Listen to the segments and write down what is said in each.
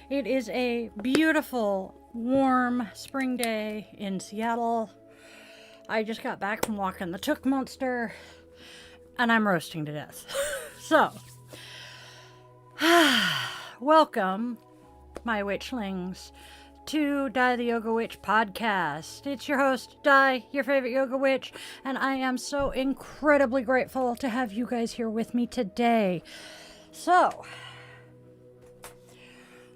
It is a beautiful, warm spring day in Seattle. I just got back from walking the Took Monster, and I'm roasting to death. So, welcome, my witchlings, to Di the Yoga Witch podcast. It's your host, Di, your favorite yoga witch, and I am so incredibly grateful to have you guys here with me today. So,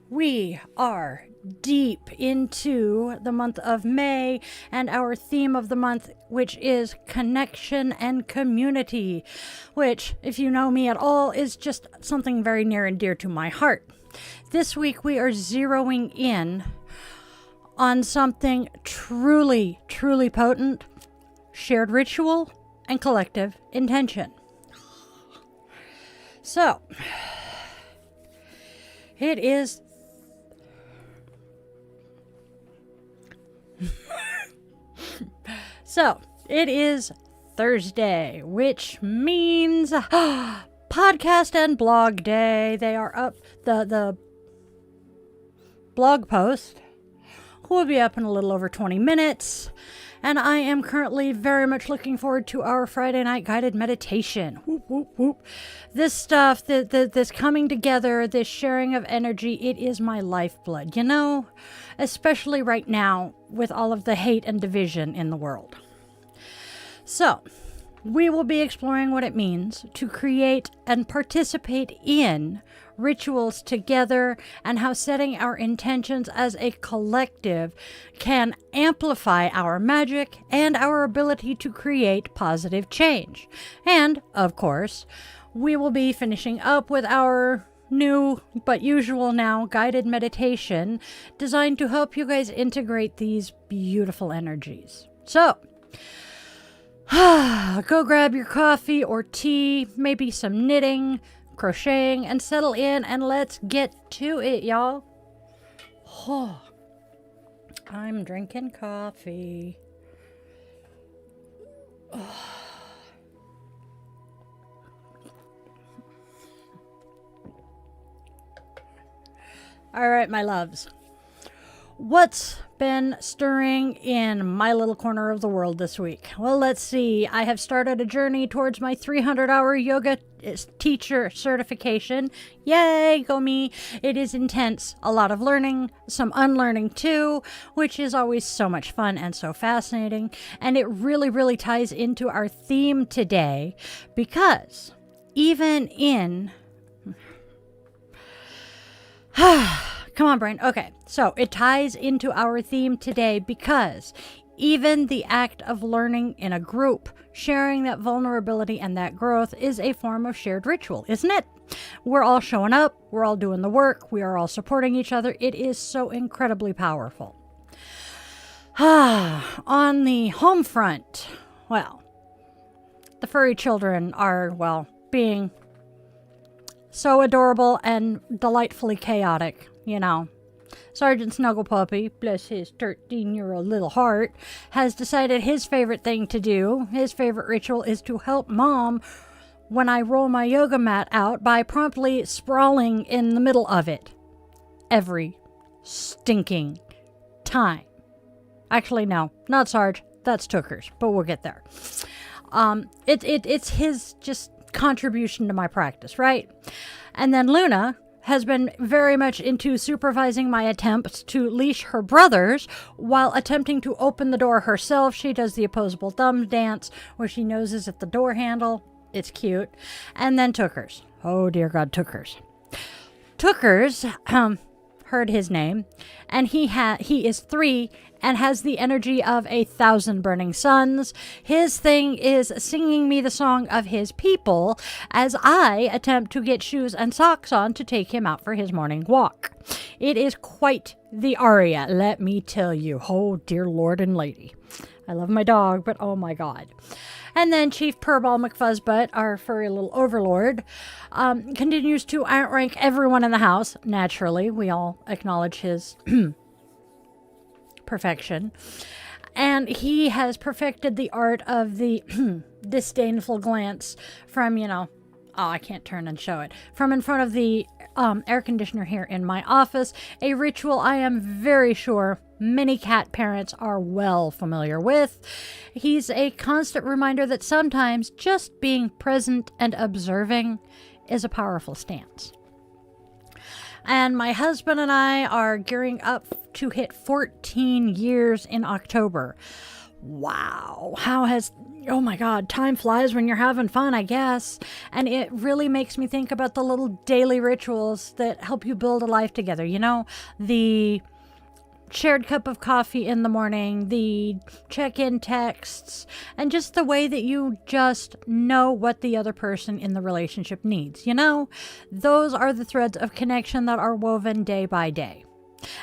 we are deep into the month of May and our theme of the month, which is connection and community, which, if you know me at all, is just something very near and dear to my heart. This week we are zeroing in on something truly, truly potent: shared ritual and collective intention. So, it is Thursday, which means podcast and blog day. They are up. The blog post will be up in a little over 20 minutes. And I am currently very much looking forward to our Friday night guided meditation. Whoop, whoop, whoop. This stuff, this coming together, this sharing of energy, it is my lifeblood, you know? Especially right now with all of the hate and division in the world. So, we will be exploring what it means to create and participate in rituals together, and how setting our intentions as a collective can amplify our magic and our ability to create positive change. And, of course, we will be finishing up with our new but usual now guided meditation designed to help you guys integrate these beautiful energies. So, go grab your coffee or tea, maybe some knitting, crocheting, and settle in, and let's get to it, y'all. Oh, I'm drinking coffee. Oh. All right, my loves. What's been stirring in my little corner of the world this week? Well, let's see. I have started a journey towards my 300-hour yoga teacher certification. Yay, go me. It is intense. A lot of learning, some unlearning too, which is always so much fun and so fascinating. And it really, really ties into our theme today, because even in... Come on, brain. Okay, so it ties into our theme today because even the act of learning in a group, sharing that vulnerability and that growth, is a form of shared ritual, isn't it? We're all showing up, we're all doing the work, we are all supporting each other. It is so incredibly powerful. On the home front, well, the furry children are, well, being so adorable and delightfully chaotic. You know, Sergeant Snuggle Puppy, bless his 13-year-old little heart, has decided his favorite thing to do, his favorite ritual, is to help Mom when I roll my yoga mat out by promptly sprawling in the middle of it. Every stinking time. Actually, no, not Sarge. That's Tooker's, but we'll get there. It's his just contribution to my practice, right? And then Luna has been very much into supervising my attempts to leash her brothers while attempting to open the door herself. She does the opposable thumb dance where she noses at the door handle. It's cute. And then Tookers. Oh, dear God, Tookers. Tookers, heard his name, and he is 3 and has the energy of 1,000 burning suns. His thing is singing me the song of his people as I attempt to get shoes and socks on to take him out for his morning walk. It is quite the aria, let me tell you. Oh, dear Lord and Lady. I love my dog, but oh my God. And then Chief Purball McFuzzbutt, our furry little overlord, continues to outrank everyone in the house. Naturally, we all acknowledge his perfection. And he has perfected the art of the disdainful glance from, Oh, I can't turn and show it. From in front of the air conditioner here in my office, a ritual I am very sure many cat parents are well familiar with. He's a constant reminder that sometimes just being present and observing is a powerful stance. And my husband and I are gearing up to hit 14 years in October. Wow. Oh my God, time flies when you're having fun, I guess. And it really makes me think about the little daily rituals that help you build a life together. You know, the shared cup of coffee in the morning, the check-in texts, and just the way that you just know what the other person in the relationship needs. You know, those are the threads of connection that are woven day by day.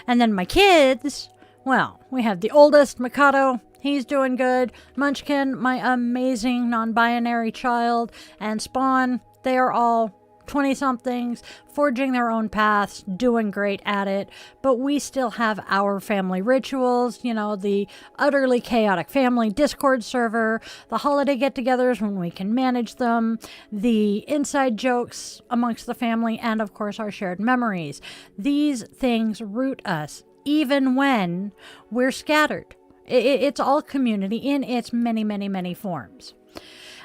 And then my kids, well, we have the oldest, Mikado. He's doing good. Munchkin, my amazing non-binary child, and Spawn, they are all 20-somethings, forging their own paths, doing great at it. But we still have our family rituals, you know, the utterly chaotic family Discord server, the holiday get-togethers when we can manage them, the inside jokes amongst the family, and of course our shared memories. These things root us, even when we're scattered. It's all community in its many, many, many forms.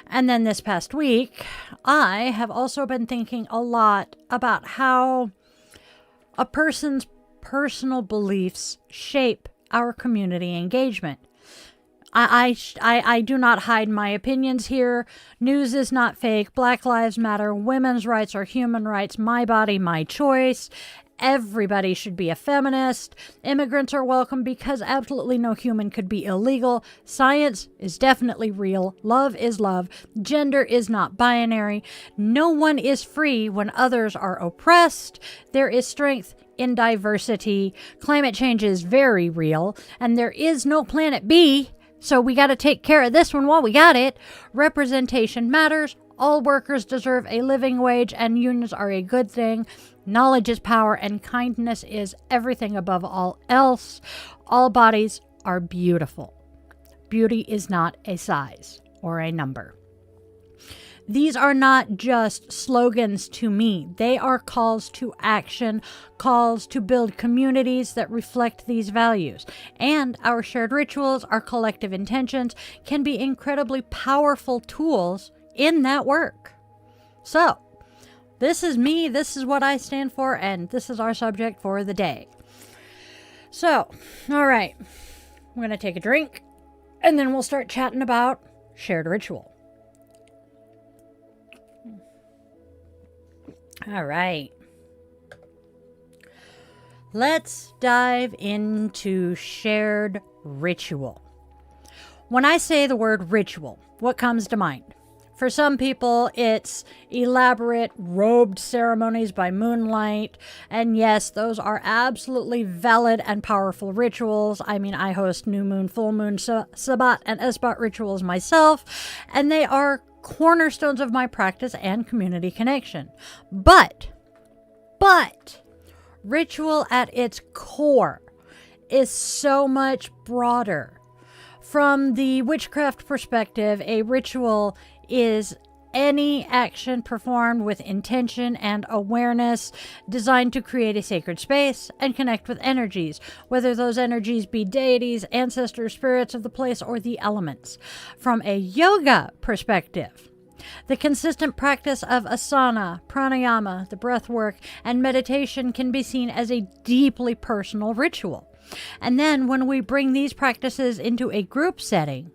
And then this past week, I have also been thinking a lot about how a person's personal beliefs shape our community engagement. I do not hide my opinions here. News is not fake. Black Lives Matter. Women's rights are human rights. My body, my choice. Everybody should be a feminist. Immigrants are welcome because absolutely no human could be illegal. Science is definitely real. Love is love. Gender is not binary. No one is free when others are oppressed. There is strength in diversity. Climate change is very real, and there is no planet B, so we got to take care of this one while we got it. Representation matters. All workers deserve a living wage, and unions are a good thing. Knowledge is power, and kindness is everything above all else. All bodies are beautiful. Beauty is not a size or a number. These are not just slogans to me. They are calls to action, calls to build communities that reflect these values. And our shared rituals, our collective intentions, can be incredibly powerful tools in that work. So, this is me, this is what I stand for, and this is our subject for the day. So, all right, I'm going to take a drink, and then we'll start chatting about shared ritual. All right. Let's dive into shared ritual. When I say the word ritual, what comes to mind? For some people, it's elaborate, robed ceremonies by moonlight. And yes, those are absolutely valid and powerful rituals. I mean, I host new moon, full moon, Sabbat, and Esbat rituals myself, and they are cornerstones of my practice and community connection. But, ritual at its core is so much broader. From the witchcraft perspective, a ritual is any action performed with intention and awareness designed to create a sacred space and connect with energies, whether those energies be deities, ancestors, spirits of the place, or the elements. From a yoga perspective, the consistent practice of asana, pranayama, the breath work, and meditation can be seen as a deeply personal ritual. And then when we bring these practices into a group setting,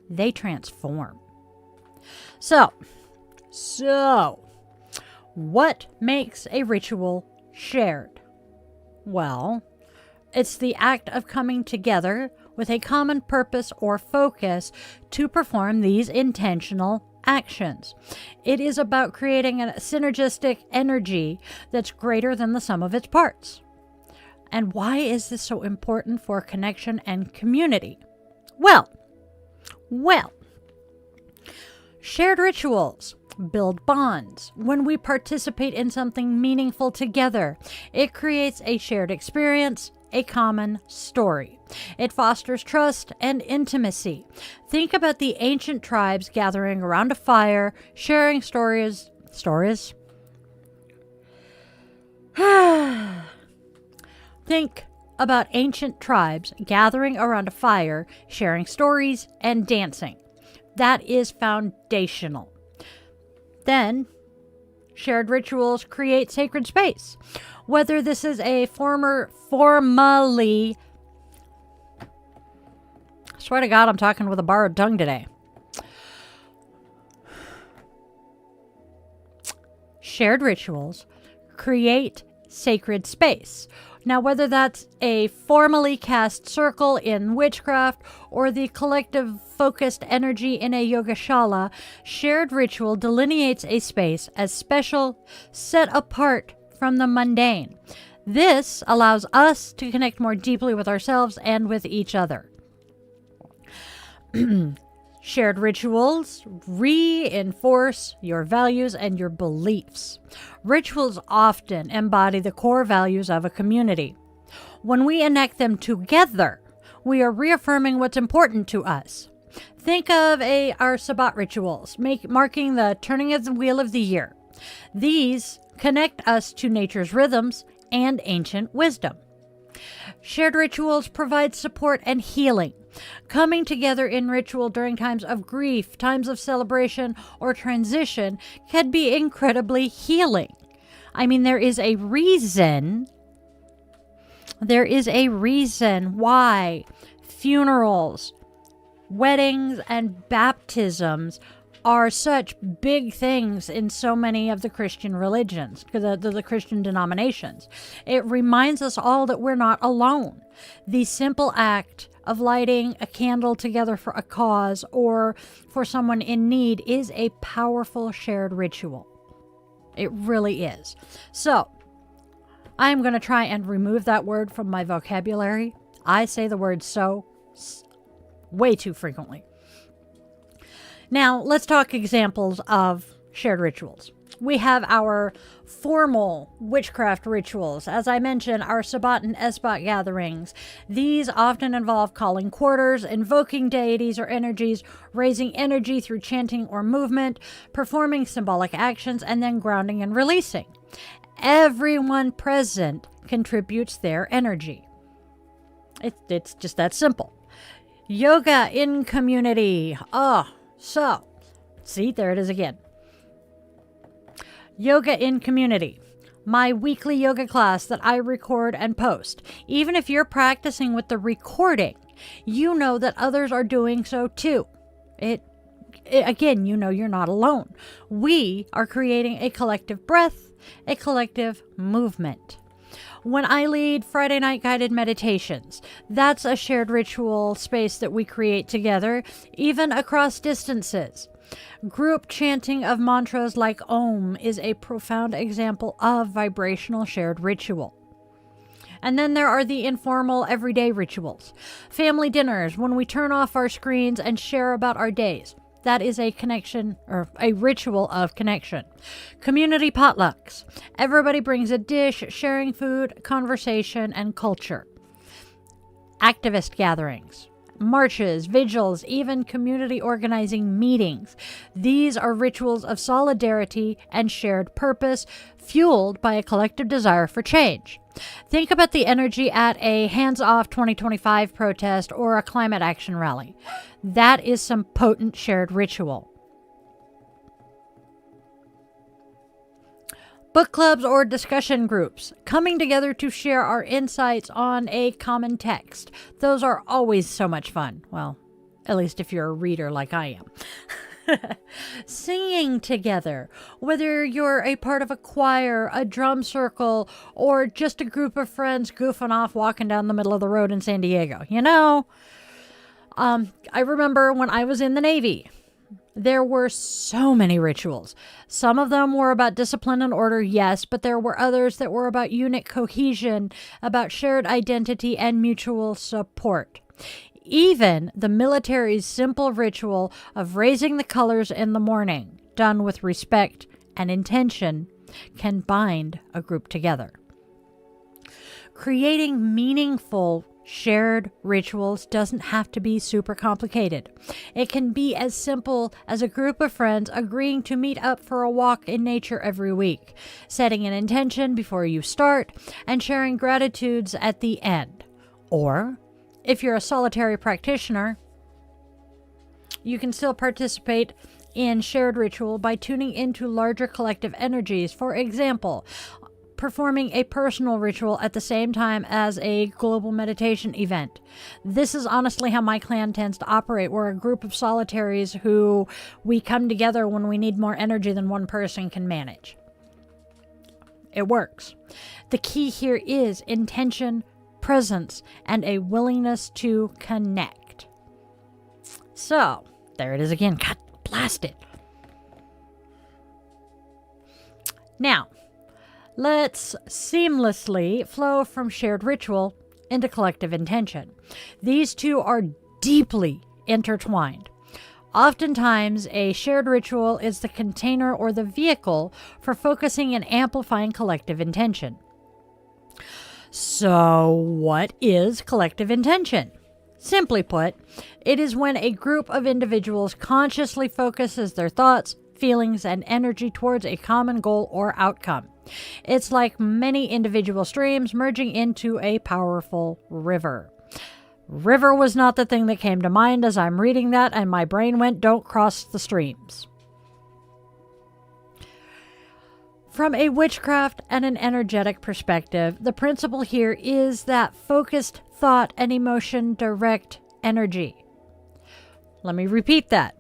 they transform. So, what makes a ritual shared? Well, it's the act of coming together with a common purpose or focus to perform these intentional actions. It is about creating a synergistic energy that's greater than the sum of its parts. And why is this so important for connection and community? Well, shared rituals build bonds. When we participate in something meaningful together, it creates a shared experience, a common story. It fosters trust and intimacy. Think about the ancient tribes gathering around a fire, sharing stories Stories. Think about ancient tribes gathering around a fire, sharing stories and dancing. That is foundational. Then, shared rituals create sacred space. Whether this is a formally... I swear to God, I'm talking with a borrowed tongue today. Shared rituals create sacred space. Now, whether that's a formally cast circle in witchcraft or the collective focused energy in a yogashala, shared ritual delineates a space as special, set apart from the mundane. This allows us to connect more deeply with ourselves and with each other. Shared rituals reinforce your values and your beliefs. Rituals often embody the core values of a community. When we enact them together, we are reaffirming what's important to us. Think of our Sabbat rituals, marking the turning of the wheel of the year. These connect us to nature's rhythms and ancient wisdom. Shared rituals provide support and healing. Coming together in ritual during times of grief, times of celebration, or transition can be incredibly healing. I mean, there is a reason why funerals, weddings, and baptisms are such big things in so many of the Christian religions, the Christian denominations. It reminds us all that we're not alone. The simple act of lighting a candle together for a cause or for someone in need is a powerful shared ritual. It really is. So, I'm going to try and remove that word from my vocabulary. I say the word so way too frequently. Now, let's talk examples of shared rituals. We have our formal witchcraft rituals. As I mentioned, our Sabbat and Esbat gatherings. These often involve calling quarters, invoking deities or energies, raising energy through chanting or movement, performing symbolic actions, and then grounding and releasing. Everyone present contributes their energy. It's just that simple. Yoga in community. So, see, there it is again. Yoga in community. My weekly yoga class that I record and post. Even if you're practicing with the recording, you know that others are doing so too. Again, you know you're not alone. We are creating a collective breath, a collective movement. When I lead Friday night guided meditations, that's a shared ritual space that we create together, even across distances. Group chanting of mantras like Om is a profound example of vibrational shared ritual. And then there are the informal everyday rituals. Family dinners, when we turn off our screens and share about our days. That is a connection or a ritual of connection. Community potlucks. Everybody brings a dish, sharing food, conversation, and culture. Activist gatherings. Marches, vigils, even community organizing meetings. These are rituals of solidarity and shared purpose, fueled by a collective desire for change. Think about the energy at a Hands Off 2025 protest or a climate action rally. That is some potent shared ritual. Book clubs or discussion groups, coming together to share our insights on a common text. Those are always so much fun. Well, at least if you're a reader like I am. Singing together, whether you're a part of a choir, a drum circle, or just a group of friends goofing off walking down the middle of the road in San Diego. You know, I remember when I was in the Navy, there were so many rituals. Some of them were about discipline and order, yes, but there were others that were about unit cohesion, about shared identity and mutual support. Even the military's simple ritual of raising the colors in the morning, done with respect and intention, can bind a group together. Creating meaningful shared rituals doesn't have to be super complicated. It can be as simple as a group of friends agreeing to meet up for a walk in nature every week, setting an intention before you start, and sharing gratitudes at the end. Or, if you're a solitary practitioner, you can still participate in shared ritual by tuning into larger collective energies. For example, performing a personal ritual at the same time as a global meditation event. This is honestly how my clan tends to operate. We're a group of solitaries who we come together when we need more energy than one person can manage. It works. The key here is intention, presence, and a willingness to connect. So, there it is again. God blast it. Now, let's seamlessly flow from shared ritual into collective intention. These two are deeply intertwined. Oftentimes, a shared ritual is the container or the vehicle for focusing and amplifying collective intention. So, what is collective intention? Simply put, it is when a group of individuals consciously focuses their thoughts, feelings, and energy towards a common goal or outcome. It's like many individual streams merging into a powerful river. River was not the thing that came to mind as I'm reading that, and my brain went, don't cross the streams. From a witchcraft and an energetic perspective, the principle here is that focused thought and emotion direct energy. Let me repeat that.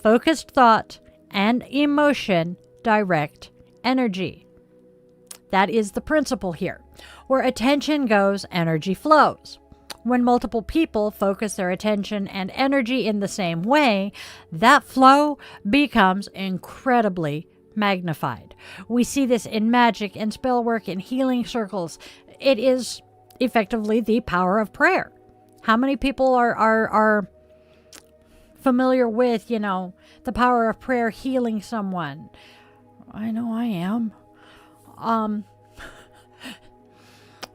Focused thought and emotion direct energy. That is the principle here. Where attention goes, energy flows. When multiple people focus their attention and energy in the same way, that flow becomes incredibly magnified. We see this in magic and spell work and healing circles. It is effectively the power of prayer. How many people are familiar with, the power of prayer healing someone? I know I am.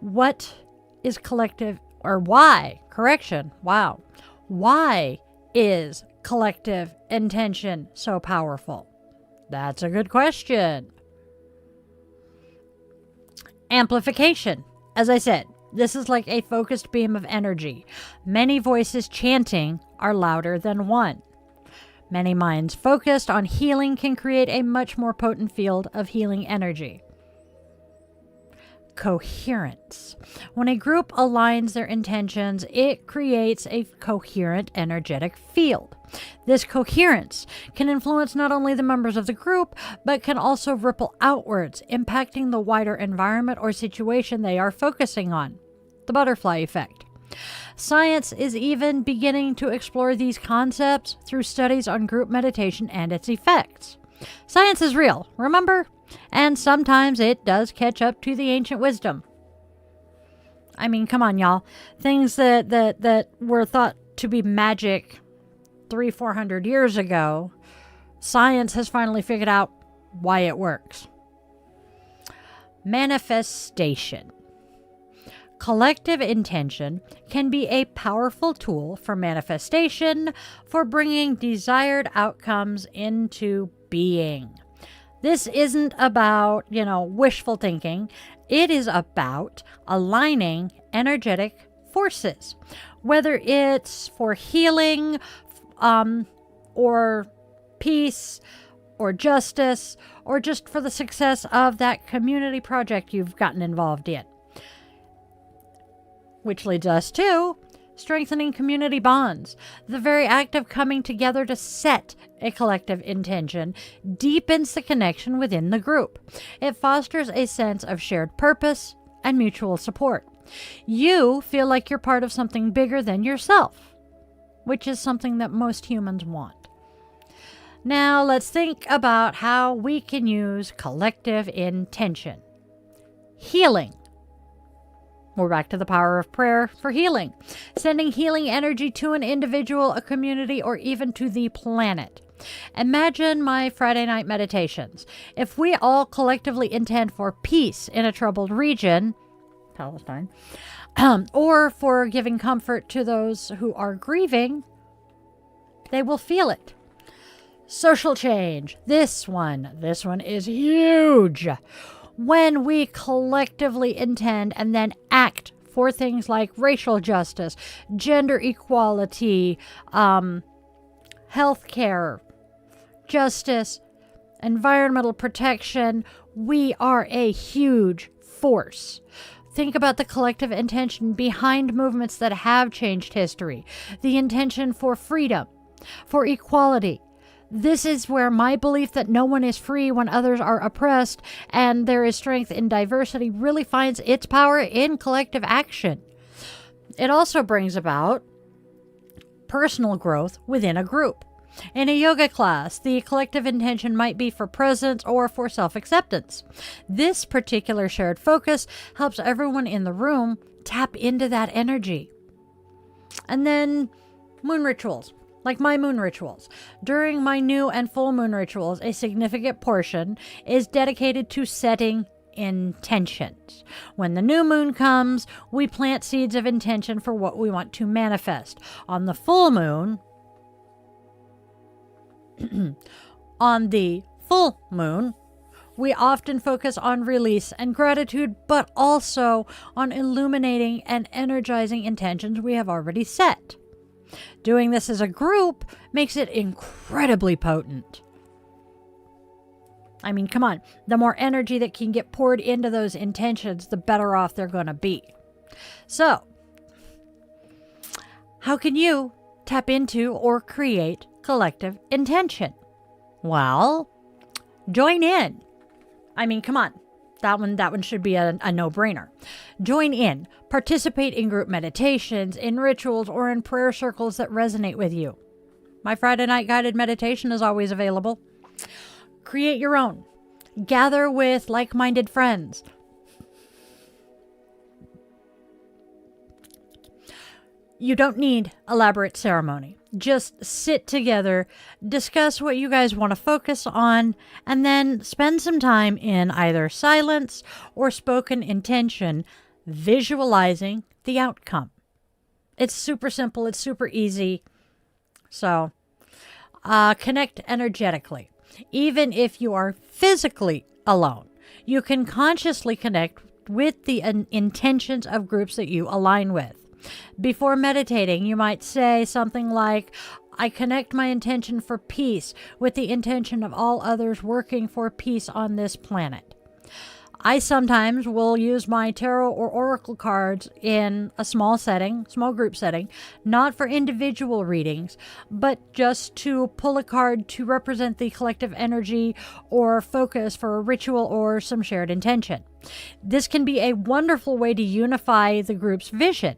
What is collective, or why? Correction. Wow. Why is collective intention so powerful? That's a good question. Amplification. As I said, this is like a focused beam of energy. Many voices chanting are louder than one. Many minds focused on healing can create a much more potent field of healing energy. Coherence. When a group aligns their intentions, it creates a coherent energetic field. This coherence can influence not only the members of the group, but can also ripple outwards, impacting the wider environment or situation they are focusing on. The butterfly effect. Science is even beginning to explore these concepts through studies on group meditation and its effects. Science is real, remember? And sometimes it does catch up to the ancient wisdom. I mean, come on, y'all. Things that were thought to be magic 300-400 years ago, science has finally figured out why it works. Manifestation. Collective intention can be a powerful tool for manifestation, for bringing desired outcomes into being. This isn't about, wishful thinking. It is about aligning energetic forces, whether it's for healing, or peace, or justice, or just for the success of that community project you've gotten involved in. Which leads us to strengthening community bonds. The very act of coming together to set a collective intention deepens the connection within the group. It fosters a sense of shared purpose and mutual support. You feel like you're part of something bigger than yourself, which is something that most humans want. Now let's think about how we can use collective intention. Healing. We're back to the power of prayer for healing. Sending healing energy to an individual, a community, or even to the planet. Imagine my Friday night meditations. If we all collectively intend for peace in a troubled region, Palestine, or for giving comfort to those who are grieving, they will feel it. Social change. This one is huge. When we collectively intend and then act for things like racial justice, gender equality, healthcare, justice, environmental protection, we are a huge force. Think about the collective intention behind movements that have changed history. The intention for freedom, for equality. This is where my belief that no one is free when others are oppressed and there is strength in diversity really finds its power in collective action. It also brings about personal growth within a group. In a yoga class, the collective intention might be for presence or for self-acceptance. This particular shared focus helps everyone in the room tap into that energy. And then moon rituals. Like my moon rituals. During my new and full moon rituals, a significant portion is dedicated to setting intentions. When the new moon comes, we plant seeds of intention for what we want to manifest. On the full moon, we often focus on release and gratitude, but also on illuminating and energizing intentions we have already set. Doing this as a group makes it incredibly potent. I mean, come on. The more energy that can get poured into those intentions, the better off they're going to be. So, how can you tap into or create collective intention? Well, join in. I mean, come on. That one should be a no-brainer. Join in. Participate in group meditations, in rituals, or in prayer circles that resonate with you. My Friday night guided meditation is always available. Create your own. Gather with like-minded friends. You don't need elaborate ceremony. Just sit together, discuss what you guys want to focus on, and then spend some time in either silence or spoken intention, visualizing the outcome. It's super simple. It's super easy. So, connect energetically. Even if you are physically alone, you can consciously connect with the intentions of groups that you align with. Before meditating, you might say something like, I connect my intention for peace with the intention of all others working for peace on this planet. I sometimes will use my tarot or oracle cards in a small group setting, not for individual readings, but just to pull a card to represent the collective energy or focus for a ritual or some shared intention. This can be a wonderful way to unify the group's vision.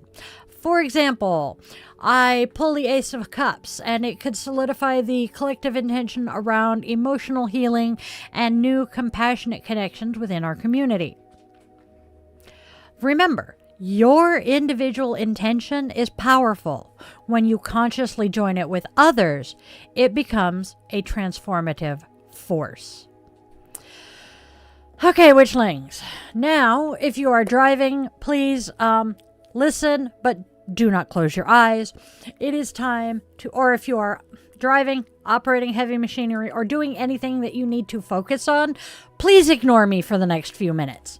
For example, I pull the Ace of Cups, and it could solidify the collective intention around emotional healing and new compassionate connections within our community. Remember, your individual intention is powerful. When you consciously join it with others, it becomes a transformative force. Okay, witchlings. Now, if you are driving, please listen, but do not close your eyes. It is time to, or if you are driving, operating heavy machinery, or doing anything that you need to focus on, please ignore me for the next few minutes.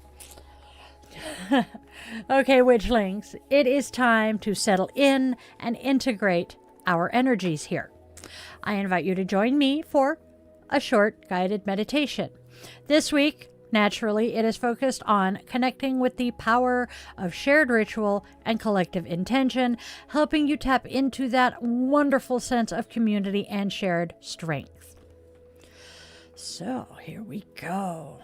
Okay, witchlings, it is time to settle in and integrate our energies here. I invite you to join me for a short guided meditation. This week, naturally, it is focused on connecting with the power of shared ritual and collective intention, helping you tap into that wonderful sense of community and shared strength. So, here we go.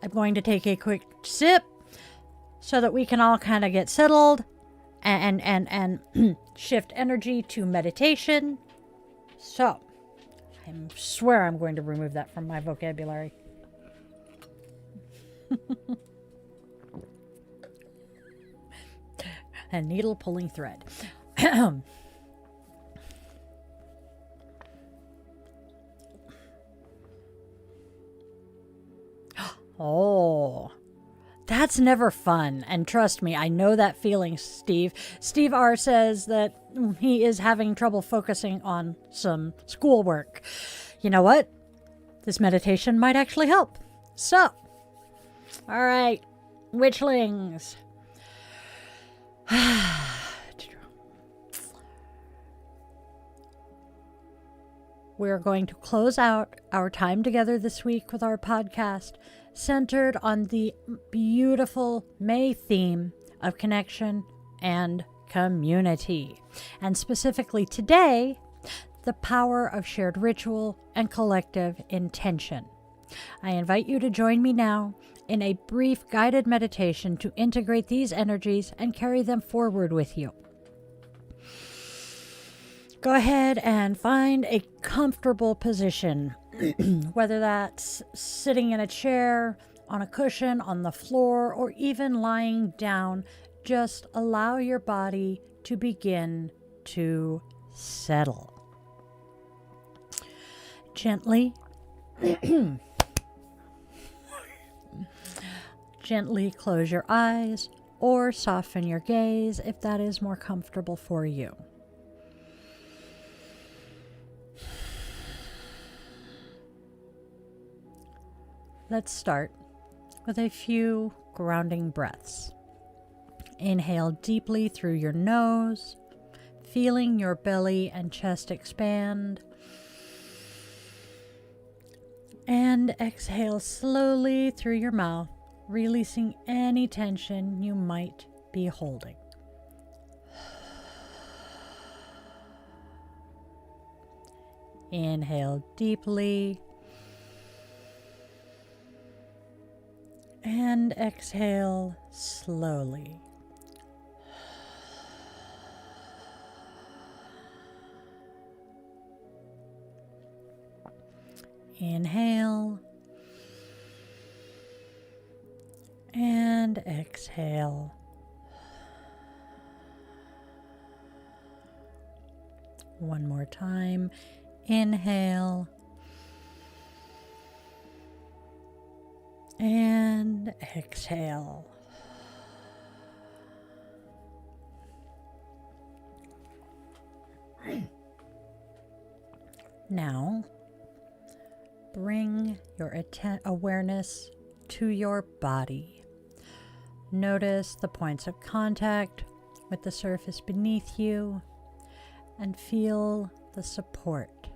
I'm going to take a quick sip so that we can all kind of get settled and shift energy to meditation. So, I swear I'm going to remove that from my vocabulary. A needle pulling thread. Oh, that's never fun. And trust me, I know that feeling, Steve. Steve R says that he is having trouble focusing on some schoolwork. You know what? This meditation might actually help. So, all right, witchlings. We're going to close out our time together this week with our podcast centered on the beautiful May theme of connection and community. And specifically today, the power of shared ritual and collective intention. I invite you to join me now in a brief guided meditation to integrate these energies and carry them forward with you. Go ahead and find a comfortable position, whether that's sitting in a chair, on a cushion, on the floor, or even lying down. Just allow your body to begin to settle. Gently, gently close your eyes or soften your gaze if that is more comfortable for you. Let's start with a few grounding breaths. Inhale deeply through your nose, feeling your belly and chest expand. And exhale slowly through your mouth, releasing any tension you might be holding. Inhale deeply. And exhale slowly. Inhale and exhale. One more time. Inhale and exhale. Now, bring your awareness to your body. Notice the points of contact with the surface beneath you and feel the support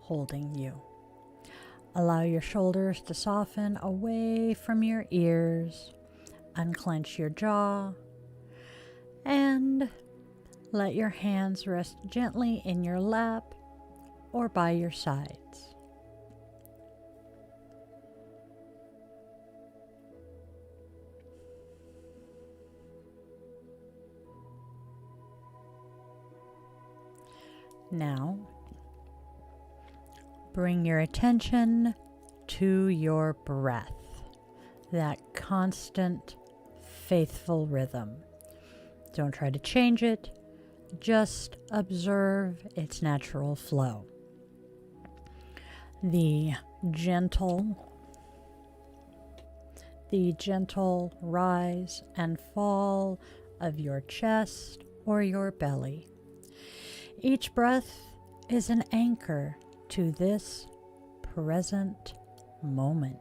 holding you. Allow your shoulders to soften away from your ears, unclench your jaw, and let your hands rest gently in your lap or by your sides. Now, bring your attention to your breath, that constant, faithful rhythm. Don't try to change it, just observe its natural flow. The gentle rise and fall of your chest or your belly. Each breath is an anchor to this present moment.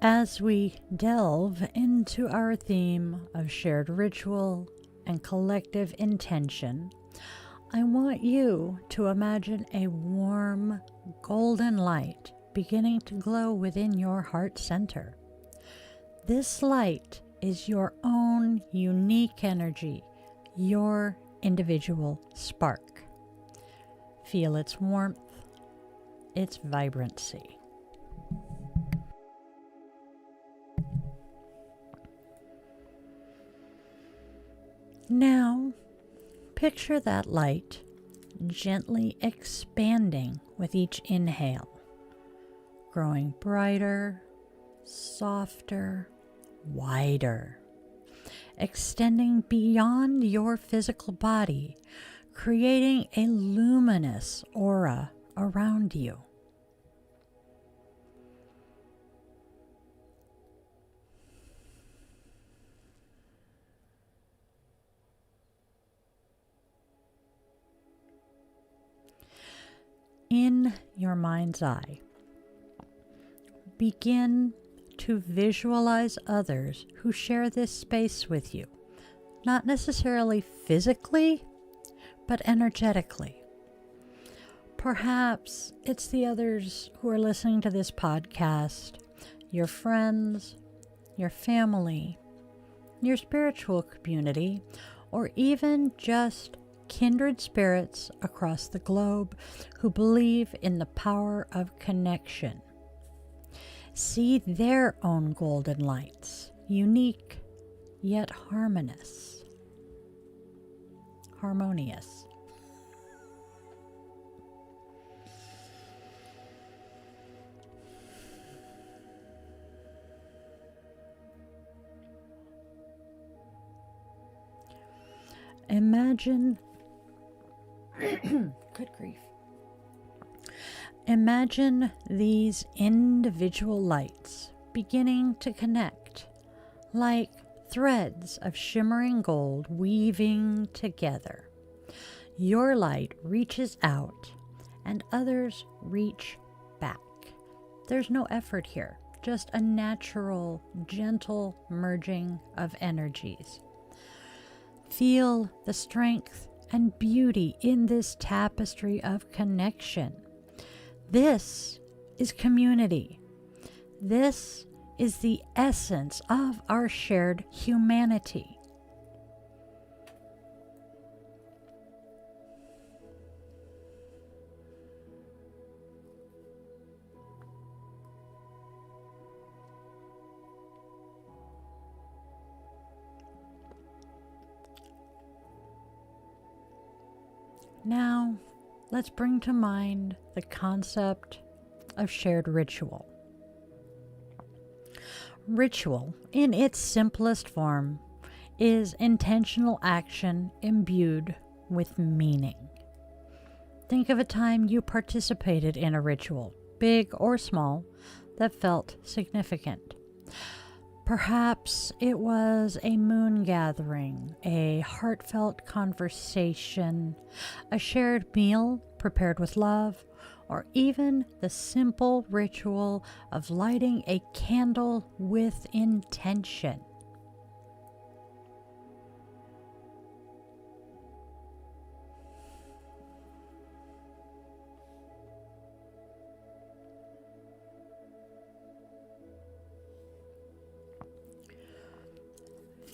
As we delve into our theme of shared ritual and collective intention, I want you to imagine a warm, golden light beginning to glow within your heart center. This light is your own unique energy, your individual spark. Feel its warmth, its vibrancy. Now, picture that light gently expanding with each inhale, growing brighter, softer, wider, extending beyond your physical body, creating a luminous aura around you. In your mind's eye, begin to visualize others who share this space with you, not necessarily physically, but energetically. Perhaps it's the others who are listening to this podcast, your friends, your family, your spiritual community, or even just kindred spirits across the globe who believe in the power of connection. See their own golden lights, unique yet harmonious. Imagine, good grief. Imagine these individual lights beginning to connect, like threads of shimmering gold weaving together. Your light reaches out and others reach back. There's no effort here, just a natural, gentle merging of energies. Feel the strength and beauty in this tapestry of connection. This is community. This is the essence of our shared humanity. Now, let's bring to mind the concept of shared ritual. Ritual, in its simplest form, is intentional action imbued with meaning. Think of a time you participated in a ritual, big or small, that felt significant. Perhaps it was a moon gathering, a heartfelt conversation, a shared meal prepared with love, or even the simple ritual of lighting a candle with intention.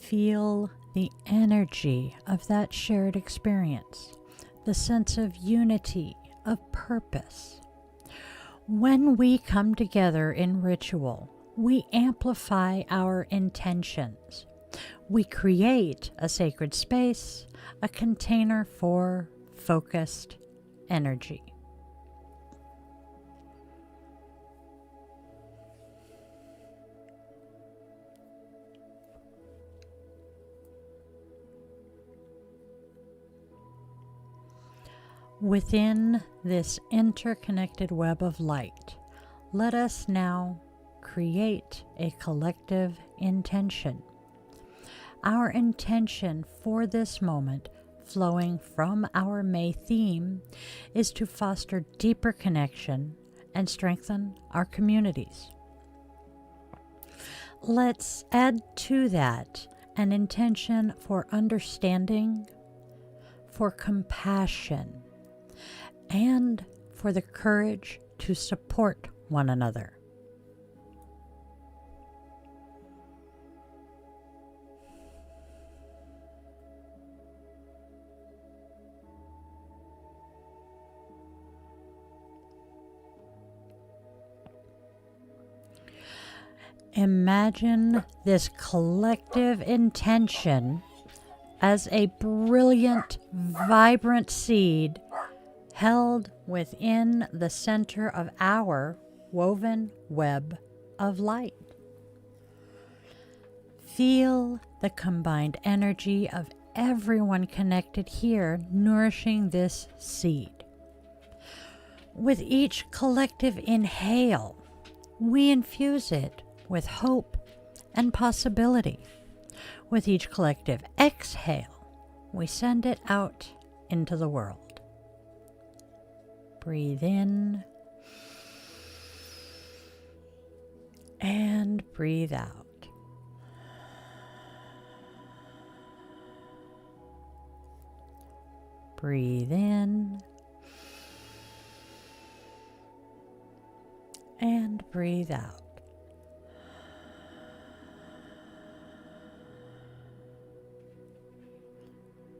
Feel the energy of that shared experience, the sense of unity, of purpose. When we come together in ritual, we amplify our intentions. We create a sacred space, a container for focused energy. Within this interconnected web of light, let us now create a collective intention. Our intention for this moment, flowing from our May theme, is to foster deeper connection and strengthen our communities. Let's add to that an intention for understanding, for compassion, and for the courage to support one another. Imagine this collective intention as a brilliant, vibrant seed held within the center of our woven web of light. Feel the combined energy of everyone connected here nourishing this seed. With each collective inhale, we infuse it with hope and possibility. With each collective exhale, we send it out into the world. Breathe in and breathe out. Breathe in and breathe out.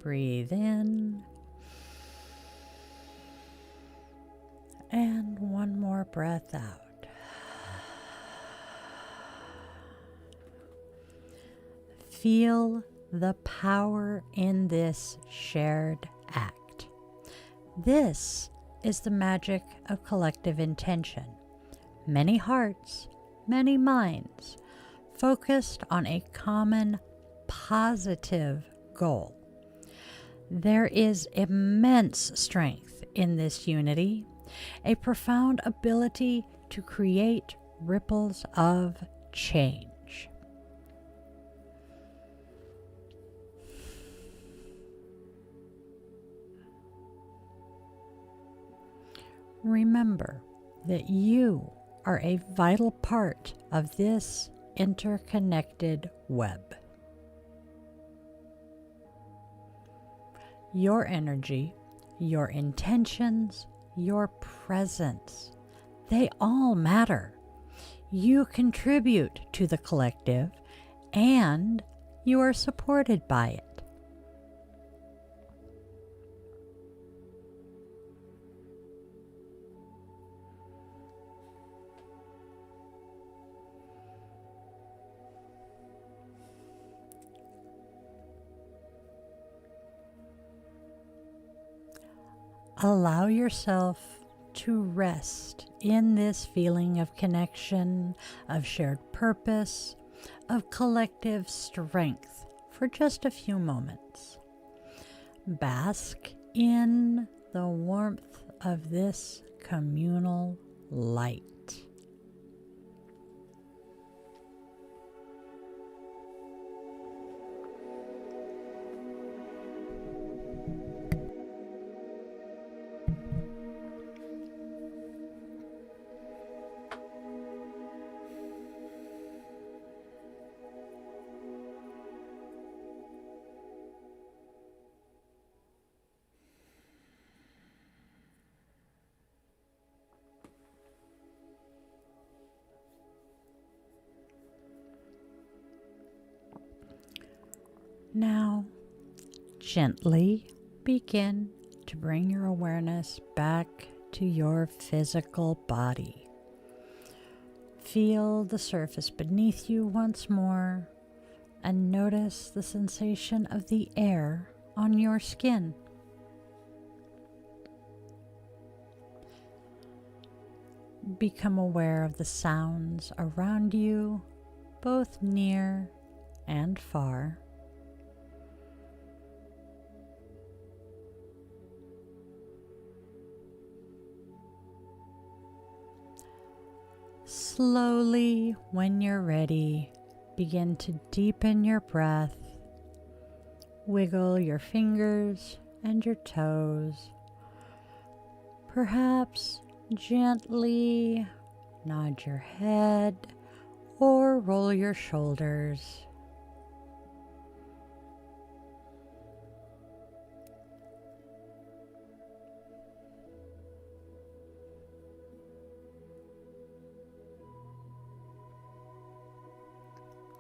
Breathe in and one more breath out. Feel the power in this shared act. This is the magic of collective intention. Many hearts, many minds, focused on a common positive goal. There is immense strength in this unity, a profound ability to create ripples of change. Remember that you are a vital part of this interconnected web. Your energy, your intentions, your presence, they all matter. You contribute to the collective and you are supported by it. Allow yourself to rest in this feeling of connection, of shared purpose, of collective strength for just a few moments. Bask in the warmth of this communal light. Now, gently begin to bring your awareness back to your physical body. Feel the surface beneath you once more and notice the sensation of the air on your skin. Become aware of the sounds around you, both near and far. Slowly, when you're ready, begin to deepen your breath. Wiggle your fingers and your toes. Perhaps gently nod your head or roll your shoulders.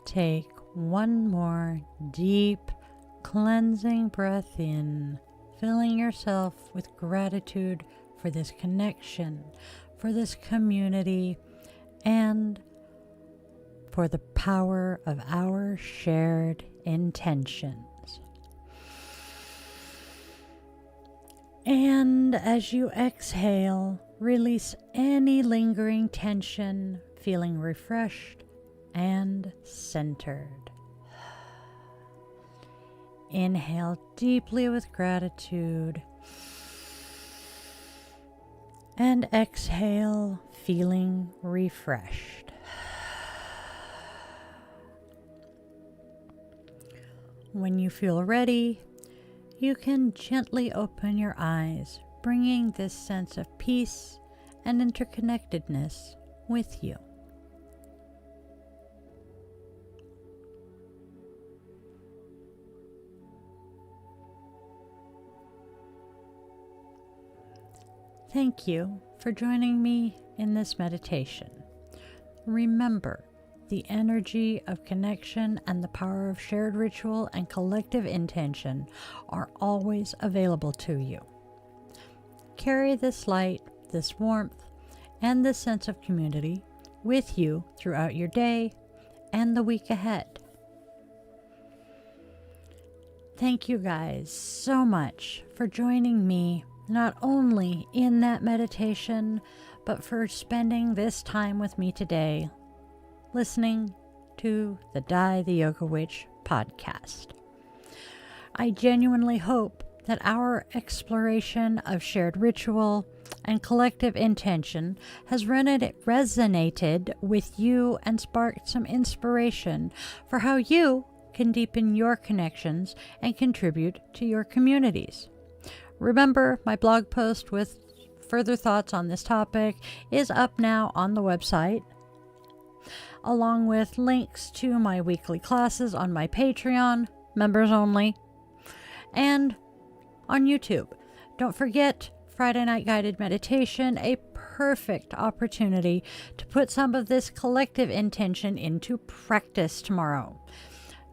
Take one more deep, cleansing breath in, filling yourself with gratitude for this connection, for this community, and for the power of our shared intentions. And as you exhale, Release any lingering tension, feeling refreshed and centered. Inhale deeply with gratitude. And exhale, feeling refreshed. When you feel ready, you can gently open your eyes, bringing this sense of peace and interconnectedness with you. Thank you for joining me in this meditation. Remember, the energy of connection and the power of shared ritual and collective intention are always available to you. Carry this light, this warmth, and this sense of community with you throughout your day and the week ahead. Thank you guys so much for joining me, not only in that meditation, but for spending this time with me today, listening to the Die the Yoga Witch podcast. I genuinely hope that our exploration of shared ritual and collective intention has resonated with you and sparked some inspiration for how you can deepen your connections and contribute to your communities. Remember, my blog post with further thoughts on this topic is up now on the website, along with links to my weekly classes on my Patreon, members only, and on YouTube. Don't forget Friday Night Guided Meditation, a perfect opportunity to put some of this collective intention into practice tomorrow.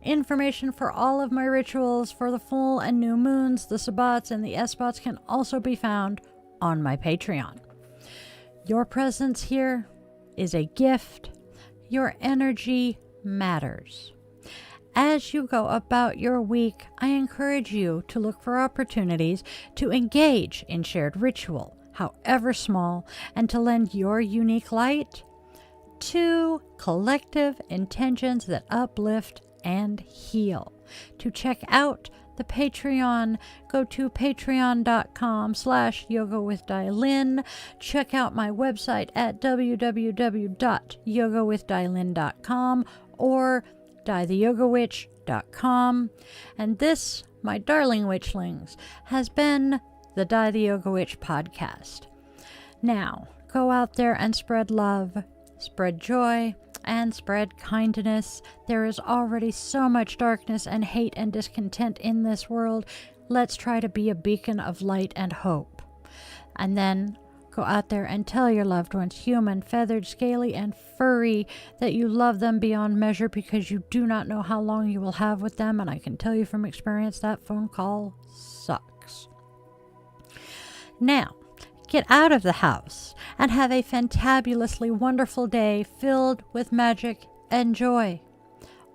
Information for all of my rituals for the full and new moons, the Sabbats, and the Esbats can also be found on my Patreon. Your presence here is a gift. Your energy matters. As you go about your week, I encourage you to look for opportunities to engage in shared ritual, however small, and to lend your unique light to collective intentions that uplift and heal. To check out the Patreon, go to patreon.com/yogawithdaiLin. Check out my website at www.yogawithdaiLin.com or dietheyogawitch.com. And this, my darling witchlings, has been the Die the Yoga Witch podcast. Now, go out there and spread love, spread joy, and spread kindness. There is already so much darkness and hate and discontent in this world. Let's try to be a beacon of light and hope. And then go out there and tell your loved ones, human, feathered, scaly, and furry, that you love them beyond measure, because you do not know how long you will have with them. And I can tell you from experience that phone call sucks. Now, get out of the house and have a fantabulously wonderful day filled with magic and joy.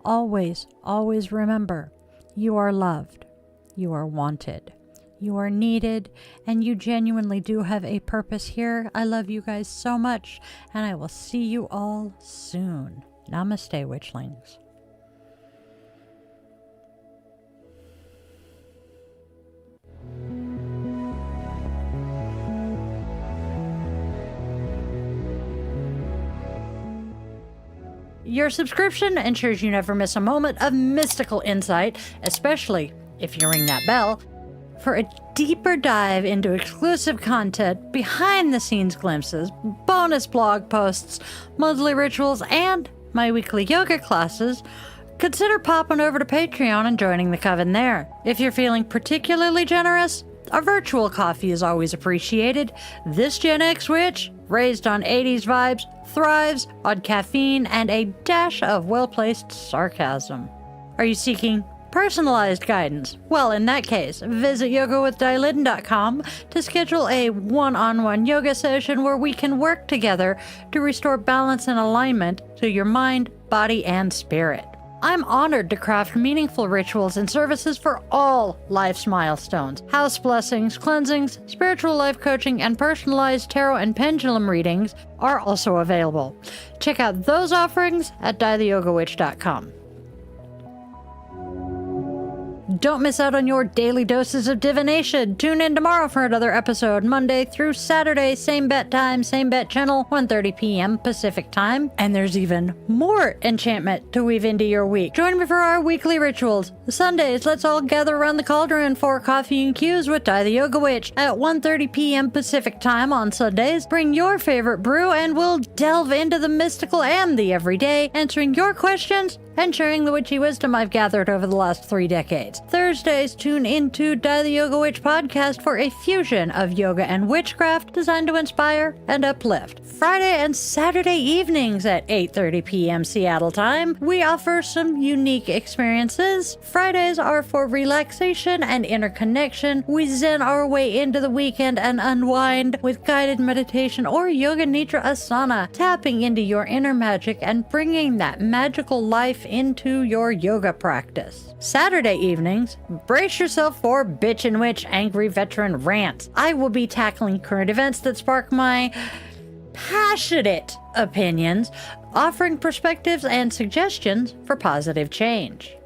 Always, always remember, you are loved, you are wanted, you are needed, and you genuinely do have a purpose here. I love you guys so much, and I will see you all soon. Namaste, witchlings. Your subscription ensures you never miss a moment of mystical insight, especially if you ring that bell, for a deeper dive into exclusive content, behind-the-scenes glimpses, bonus blog posts, monthly rituals, and my weekly yoga classes. Consider popping over to Patreon and joining the coven there. If you're feeling particularly generous, a virtual coffee is always appreciated. This Gen X witch, raised on 80s vibes, thrives on caffeine and a dash of well-placed sarcasm. Are you seeking personalized guidance? Well, in that case, visit yogawithdaiLin.com to schedule a one-on-one yoga session where we can work together to restore balance and alignment to your mind, body, and spirit. I'm honored to craft meaningful rituals and services for all life's milestones. House blessings, cleansings, spiritual life coaching, and personalized tarot and pendulum readings are also available. Check out those offerings at dietheyogawitch.com. Don't miss out on your daily doses of divination. Tune in tomorrow for another episode, Monday through Saturday, same bet time, same bet channel, 1:30 p.m. Pacific time. And there's even more enchantment to weave into your week. Join me for our weekly rituals. Sundays, let's all gather around the cauldron for coffee and cues with Di the Yoga Witch at 1:30 p.m. Pacific time on Sundays. Bring your favorite brew and we'll delve into the mystical and the everyday, answering your questions and sharing the witchy wisdom I've gathered over the last 3 decades. Thursdays, tune into Di the Yoga Witch podcast for a fusion of yoga and witchcraft designed to inspire and uplift. Friday and Saturday evenings at 8:30 p.m. Seattle time, we offer some unique experiences. Fridays are for relaxation and interconnection. We zen our way into the weekend and unwind with guided meditation or yoga nidra asana, tapping into your inner magic and bringing that magical life into your yoga practice. Saturday evenings, brace yourself for Bitch and Witch Angry Veteran Rants. I will be tackling current events that spark my passionate opinions, offering perspectives and suggestions for positive change.